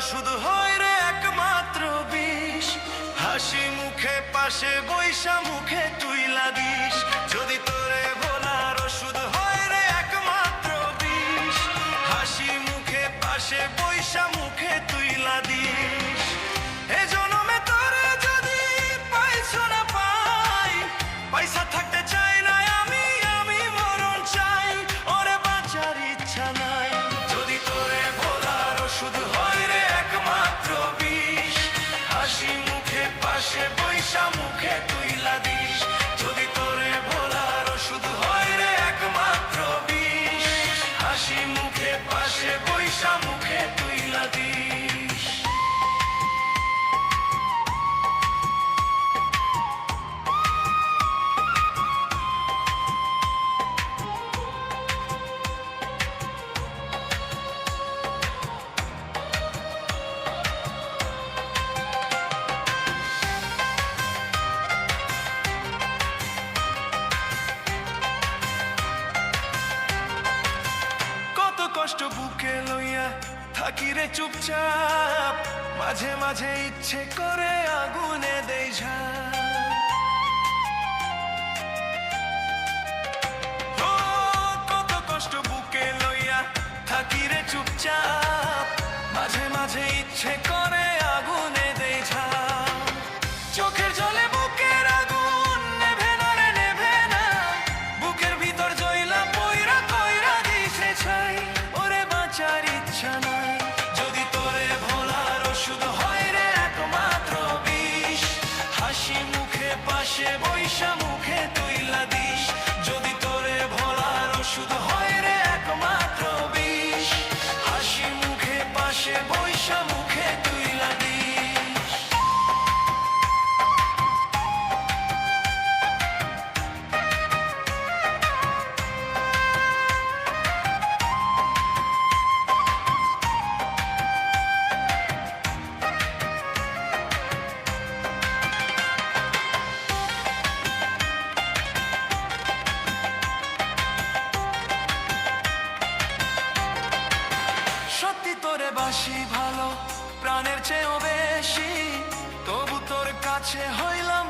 ওষুধ হয় রে একমাত্র বিষ। হাসি মুখে পাশে বৈশা মুখে তুই লাগিস, যদি তোরে ভোলার ওষুধ হয় রে একমাত্র বিষ। হাসি মুখে পাশে বৈশা মুখে তুই লাগিস। এ জনমে তোরে যদি পাইছো না পাই, পয়সা থাকতে চাই না আমি মরণ চাই, ওরে বাঁচার ইচ্ছা নাই। যদি তোরে ভোলার ওষুধ হয় রে একমাত্র বিষ। হাসি মুখে পাশে বৈশা মুখে তুই লাগিস, যদি তোরে ভোলার ওষুধ হয় রে একমাত্র বিষ। হাসি মুখে পাশে বৈশা মুখে তুই লাগিস। কষ্ট বুকে লইয়া থাকি রে চুপচাপ, মাঝে মাঝে ইচ্ছে করে আগুনে দেই ঝাঁপ। ও কত কষ্ট বুকে লইয়া থাকি রে চুপচাপ, মাঝে মাঝে ইচ্ছে করে আগুনে দেই ঝাঁপ। চোখের জলে বুকের আগুন নেভে না রে নেভে না, বুকের ভিতর জ্বলা পয়রা কইরা দিছে ছাই, ওরে বাঁচার ইচ্ছা নাই। যদি তোরে ভোলার ওষুধ হয় রে একমাত্র বিষ। হাসি মুখে পাশে বৈশা মুখে তুই লাগিস, যদি তোরে ভোলার ওষুধ হয় রে একমাত্র বিষ। হাসি মুখে পাশে বৈশা মুখে তুই লাগিস। সত্যি তোরে বাসি ভালো প্রাণের চেয়েও বেশি, তবু তোর কাছে হইলাম